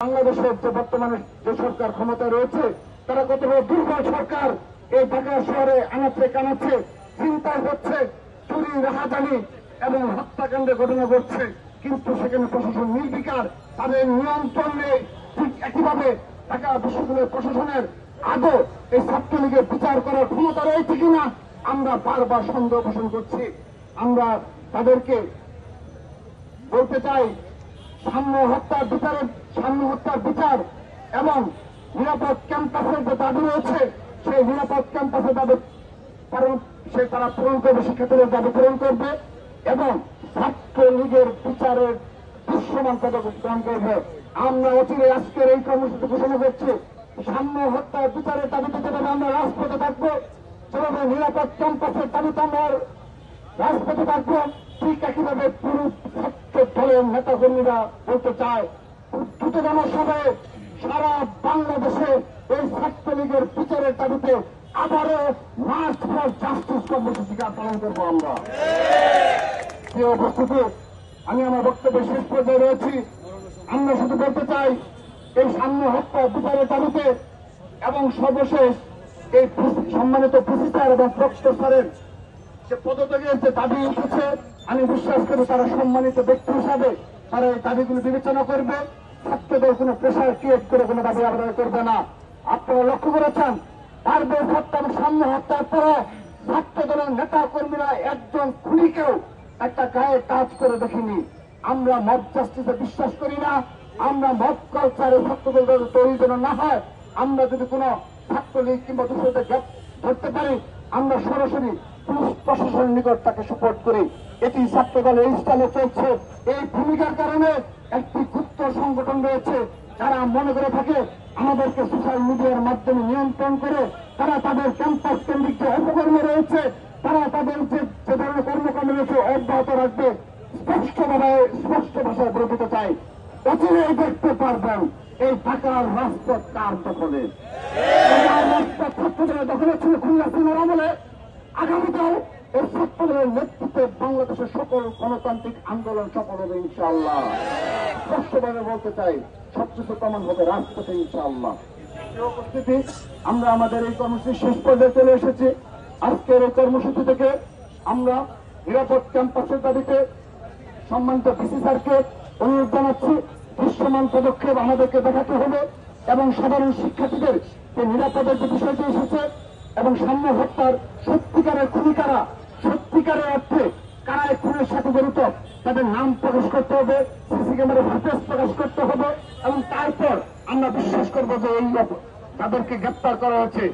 বাংলাদেশের যে বর্তমানে যে সরকার ক্ষমতা রয়েছে তারা কত বড় দুর্বল সরকার। এই ঢাকা শহরে আনাচে কানাচে চিন্তায় হচ্ছে, চুরি রাহাজানি এবং হত্যাকাণ্ডের ঘটনা ঘটছে, কিন্তু সেখানে প্রশাসন নির্বিকার, তাদের নিয়ন্ত্রণ নেই। ঠিক একইভাবে ঢাকা বিশ্ববিদ্যালয় প্রশাসনের আদৌ এই ছাত্রলীগের বিচার করার ক্ষমতা রয়েছে কিনা আমরা বারবার সন্দেহ পোষণ করছি। আমরা তাদেরকে বলতে চাই, সাম্য হত্যার বিচার এবং নিরাপদ ক্যাম্পাসের যে দাবি রয়েছে সেই নিরাপদ ক্যাম্পাসের দাবি তারা পূরণ করবে, শিক্ষার্থীদের দাবি পূরণ করবে এবং ছাত্রলীগের বিচারের দৃশ্যমান পদক্ষেপ গ্রহণ করবে। আমরা অচিরে আজকের এই কর্মসূচি ঘোষণা করছি, সাম্য হত্যার বিচারের দাবিতে যেভাবে আমরা রাজপথে থাকবো, যেভাবে নিরাপদ ক্যাম্পাসের দাবিতে আমরা রাজপথে থাকবো, ঠিক একইভাবে পুরো ছাত্র দলের নেতা কর্মীরা বলতে চায়, দ্রুততম সময়ে সারা বাংলাদেশে এই ছাত্রলীগের বিচারের দাবিতে আবারও মার্চ ফর জাস্টিস কর্মসূচিকা পালন করবো আমরা। প্রিয় উপস্থিতি, আমি আমার বক্তব্যের শেষ পর্যায়ে রয়েছি। আমরা শুধু বলতে চাই, এই সাম্য হত্যা বিচারের দাবিতে এবং সর্বশেষ এই সম্মানিত পিসি স্যার এবং প্রক্টর স্যারের যে পদত্যাগের যে দাবি উঠেছে, আমি বিশ্বাস করি তারা সম্মানিত ব্যক্তি হিসাবে তারা এই দাবিগুলো বিবেচনা করবে। ছাত্রদের কোনো প্রেশার ক্রিয়েট করে কোনো দাবি আদায় করবে না। আপনারা লক্ষ্য করেছেন, পারভেজ হত্যা এবং সাম্য হত্যার পরে ছাত্র দলের নেতা কর্মীরা একজন খুনিকেও একটা গায়ে টাচ করে দেখিনি। আমরা মব জাস্টিসে বিশ্বাস করি না। আমরা মব কালচারে ছাত্রদের তৈরি যেন না হয়। আমরা যদি কোনো ছাত্রলীগ কিংবা দূষণদের ধরতে পারি, আমরা সরাসরি পুলিশ প্রশাসনের নিকট তাকে সাপোর্ট করি। এটি ছাত্রদল এই স্টাইলে চলছে। এই ভূমিকার কারণে একটি গুপ্ত সংগঠন রয়েছে যারা মনে করে থাকে আমাদেরকে সোশ্যাল মিডিয়ার মাধ্যমে নিয়ন্ত্রণ করে তারা তাদের ক্যাম্পাস কেন্দ্রিক যে অপকর্ম রয়েছে, তারা তাদের যে ধরনের কর্মকাণ্ড রয়েছে অব্যাহত রাখবে। স্পষ্ট ভাষায় বলে দিতে চাই, অচিরেই দেখতে পারবেন এই ঢাকার রাজপথ কার দখলে। রাজপথ ছাত্রদের দখলে ছিল খুলনা সিনেমার আমলে। আগামীকাল এই ছাত্রদের নেতৃত্বে বাংলাদেশের সকল গণতান্ত্রিক আন্দোলন সফল হবে ইনশাআল্লাহ। স্পষ্টভাবে বলতে চাই, সবকিছু প্রমাণ হবে রাজপথে ইনশাআল্লাহ। উপস্থিতি, আমরা আমাদের এই কর্মসূচির শেষ পর্যায়ে চলে এসেছি। আজকের এই কর্মসূচি থেকে আমরা নিরাপদ ক্যাম্পাসের দাবিতে সম্মানিত ভিসি স্যারকে অনুরোধ জানাচ্ছি, দৃশ্যমান পদক্ষেপ আমাদেরকে দেখাতে হবে এবং সাধারণ শিক্ষার্থীদের যে নিরাপদের যে বিষয়টি এসেছে এবং সাম্য হত্যার সত্যিকারের খুনিকারা, সত্যিকারের অর্থে কারা এই খুনের সাথে জড়িত তাদের নাম প্রকাশ করতে হবে, সিসি ক্যামেরার ফুটেজ প্রকাশ করতে হবে এবং তারপর আমরা বিশ্বাস করবো যে এই তাদেরকে গ্রেপ্তার করা হয়েছে